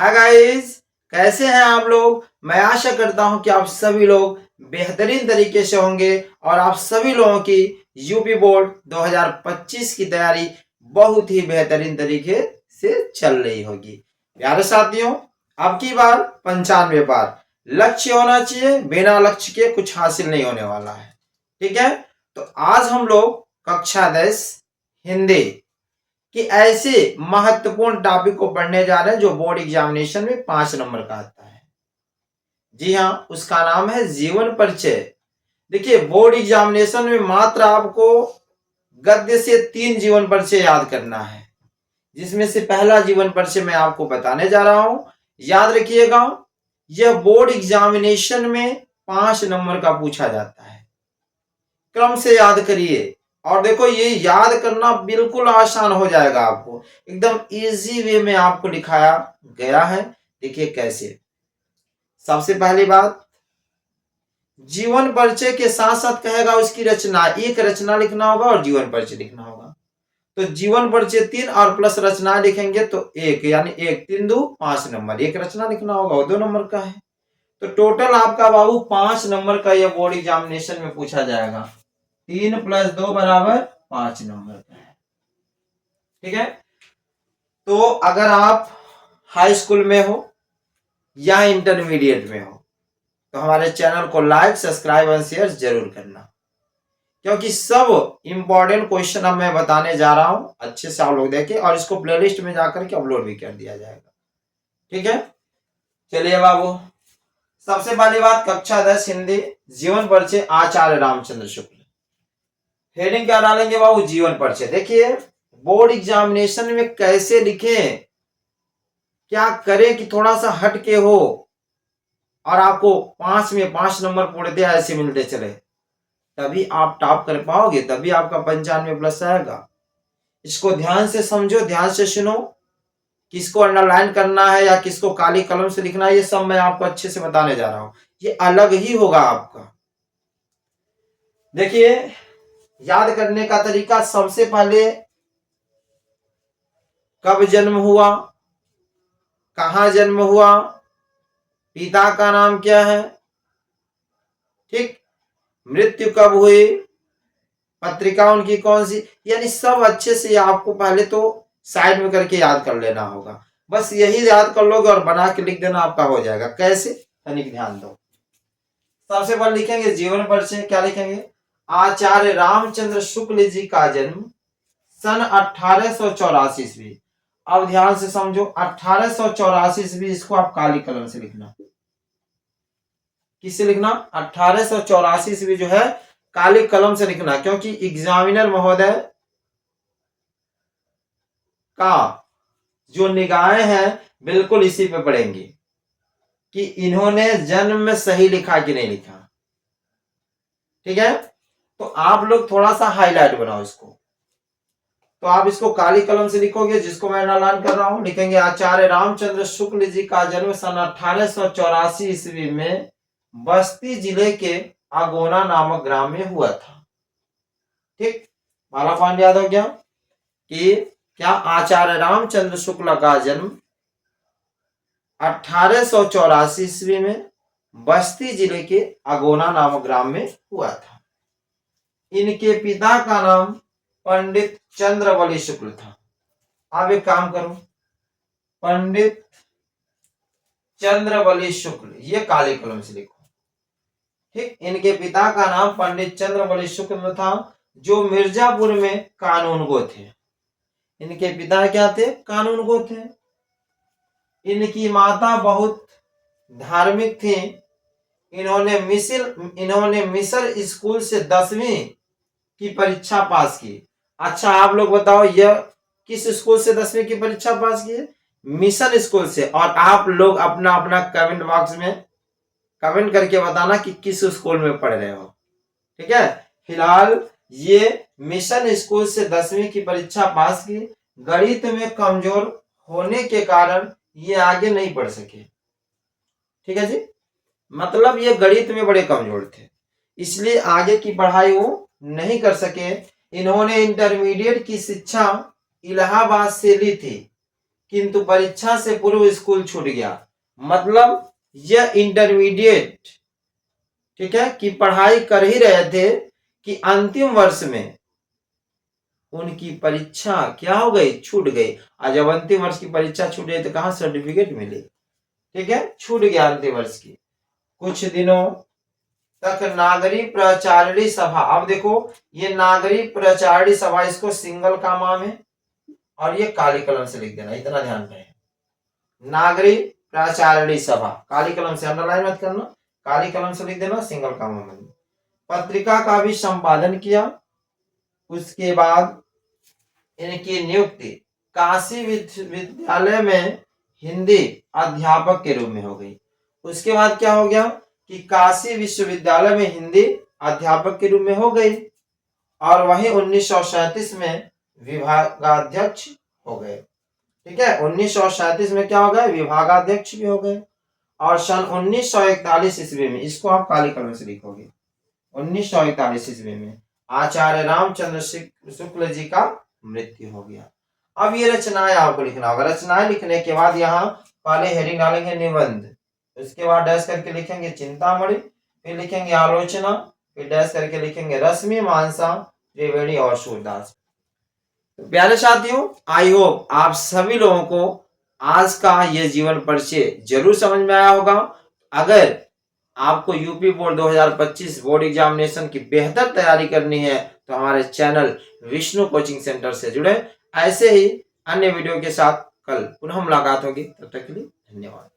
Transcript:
Hi guys, कैसे हैं आप लोग। मैं आशा करता हूं कि आप सभी लोग बेहतरीन तरीके से होंगे और आप सभी लोगों की यूपी बोर्ड 2025 की तैयारी बहुत ही बेहतरीन तरीके से चल रही होगी। प्यारे साथियों, अब की बार 95 बार लक्ष्य होना चाहिए, बिना लक्ष्य के कुछ हासिल नहीं होने वाला है। ठीक है, तो आज हम लोग कक्षा 10 हिंदी कि ऐसे महत्वपूर्ण टॉपिक को पढ़ने जा रहे हैं जो बोर्ड एग्जामिनेशन में 5 नंबर का आता है। जी हाँ, उसका नाम है जीवन परिचय। देखिए, बोर्ड एग्जामिनेशन में मात्र आपको गद्य से 3 जीवन परिचय याद करना है, जिसमें से पहला जीवन परिचय मैं आपको बताने जा रहा हूं। याद रखिएगा, यह बोर्ड एग्जामिनेशन में 5 नंबर का पूछा जाता है। क्रम से याद करिए और देखो, ये याद करना बिल्कुल आसान हो जाएगा। आपको एकदम इजी वे में आपको दिखाया गया है। देखिए कैसे। सबसे पहली बात, जीवन परिचय के साथ साथ कहेगा उसकी रचना। एक रचना लिखना होगा और जीवन परिचय लिखना होगा। तो जीवन परिचय 3 और प्लस रचना लिखेंगे तो 1, यानी 1 3 2 5 नंबर। एक रचना लिखना होगा, वो 2 नंबर का है। तो टोटल आपका बाबू 5 नंबर का यह बोर्ड एग्जामिनेशन में पूछा जाएगा। 3 + 2 = 5 नंबर का है। ठीक है, तो अगर आप हाई स्कूल में हो या इंटरमीडिएट में हो तो हमारे चैनल को लाइक, सब्सक्राइब और शेयर जरूर करना, क्योंकि सब इंपॉर्टेंट क्वेश्चन अब मैं बताने जा रहा हूं। अच्छे से आप लोग देखें और इसको प्लेलिस्ट में जाकर के अपलोड भी कर दिया जाएगा। ठीक है, चलिए बाबू, सबसे पहली बात, कक्षा 10 हिंदी जीवन परिचय आचार्य रामचंद्र शुक्ल। हेडिंग क्या डालेंगे बाबू? जीवन परिचय। देखिए, बोर्ड एग्जामिनेशन में कैसे लिखें, क्या करें कि थोड़ा सा हटके हो और आपको 5 में 5 नंबर पूर्णतः ऐसे मिलते चले, तभी आप टॉप कर पाओगे, तभी आपका 95+ आएगा। इसको ध्यान से समझो, ध्यान से सुनो। किसको अंडरलाइन करना है या किसको काली कलम से लिखना है, ये सब मैं आपको अच्छे से बताने जा रहा हूं। ये अलग ही होगा आपका। देखिए, याद करने का तरीका, सबसे पहले कब जन्म हुआ, कहां जन्म हुआ, पिता का नाम क्या है, ठीक, मृत्यु कब हुई, पत्रिका उनकी कौन सी, यानी सब अच्छे से आपको पहले तो साइड में करके याद कर लेना होगा। बस यही याद कर लोगे और बना के लिख देना, आपका हो जाएगा। कैसे, तनिक ध्यान दो। सबसे पहले लिखेंगे जीवन परिचय। क्या लिखेंगे? आचार्य रामचंद्र शुक्ल जी का जन्म सन 1884 ईस्वी। अब ध्यान से समझो, 1884 ईस्वी, इसको आप काली कलम से लिखना। किससे लिखना? 1884 ईस्वी जो है काली कलम से लिखना, क्योंकि एग्जामिनर महोदय का जो निगाहें हैं बिल्कुल इसी पे पड़ेंगी कि इन्होंने जन्म में सही लिखा कि नहीं लिखा। ठीक है, तो आप लोग थोड़ा सा हाईलाइट बनाओ इसको। तो आप इसको काली कलम से लिखोगे, जिसको मैं ऐलान कर रहा हूं। लिखेंगे आचार्य रामचंद्र शुक्ल जी का जन्म सन 1884 ईस्वी में बस्ती जिले के अगोना नामक ग्राम में हुआ था। ठीक, माला पॉइंट याद हो गया कि क्या आचार्य रामचंद्र शुक्ल का जन्म 1884 ईस्वी में बस्ती जिले के अगोना नामक ग्राम में हुआ था। इनके पिता का नाम पंडित चंद्रवली शुक्ल था। आप एक काम करो, पंडित चंद्रवली शुक्ल, ये काली कलम से लिखो। ठीक, इनके पिता का नाम पंडित चंद्रवली शुक्ल था, जो मिर्जापुर में कानूनगो थे। इनके पिता क्या थे? कानूनगो थे। इनकी माता बहुत धार्मिक थी। इन्होंने मिस्र स्कूल से 10वीं की परीक्षा पास की। अच्छा, आप लोग बताओ, यह किस स्कूल से 10वीं की परीक्षा पास की है? मिशन स्कूल से। और आप लोग अपना अपना कमेंट बॉक्स में कमेंट करके बताना कि किस स्कूल में पढ़ रहे हो। ठीक है, फिलहाल ये मिशन स्कूल से 10वीं की परीक्षा पास की। गणित में कमजोर होने के कारण ये आगे नहीं बढ़ सके। ठीक है जी, मतलब ये गणित में बड़े कमजोर थे, इसलिए आगे की पढ़ाई वो नहीं कर सके। इन्होंने इंटरमीडिएट की शिक्षा इलाहाबाद से ली थी। किंतु परीक्षा से पूर्व स्कूल छूट गया। मतलब यह इंटरमीडिएट, ठीक है, कि पढ़ाई कर ही रहे थे कि अंतिम वर्ष में उनकी परीक्षा क्या हो गई, छूट गई। और जब अंतिम वर्ष की परीक्षा छूट गई तो कहाँ सर्टिफिकेट मिले, ठीक है, छूट गया अंतिम वर्ष की। कुछ दिनों तक नागरिक प्रचारणी सभा, अब देखो ये नागरिक प्रचारणी सभा, इसको सिंगल का नाम है और ये काली कलम से लिख देना, इतना ध्यान रहे। नागरिक प्रचारणी सभा, काली कलम से अंडरलाइन मत करना, काली कलम से लिख देना, सिंगल का नाम। पत्रिका का भी संपादन किया। उसके बाद इनकी नियुक्ति काशी विश्वविद्यालय में हिंदी अध्यापक के रूप में हो गई। उसके बाद क्या हो गया कि काशी विश्वविद्यालय में हिंदी अध्यापक के रूप में हो गई और वहीं 1937 में विभागाध्यक्ष हो गए। ठीक है, 1937 में क्या हो गए, विभागाध्यक्ष भी हो गए। और सन 1941 ईस्वी में, इसको आप काली कलम से लिखोगे, 1941 ईस्वी में आचार्य रामचंद्र शुक्ल जी का मृत्यु हो गया। अब ये रचनाएं आपको लिखना होगा। रचनाएं लिखने के बाद यहाँ पहले हेडिंग डालेंगे निबंध, उसके बाद डैश करके लिखेंगे चिंतामणि, फिर लिखेंगे आलोचना, फिर डैश करके लिखेंगे रश्मि, मानसा, त्रिवेणी और सूरदास। तो प्यारे साथियों, आई होप आप सभी लोगों को आज का ये जीवन परिचय जरूर समझ में आया होगा। अगर आपको यूपी बोर्ड 2025 बोर्ड एग्जामिनेशन की बेहतर तैयारी करनी है तो हमारे चैनल विष्णु कोचिंग सेंटर से जुड़े। ऐसे ही अन्य वीडियो के साथ कल पुनः मुलाकात होगी, तब तक के लिए धन्यवाद।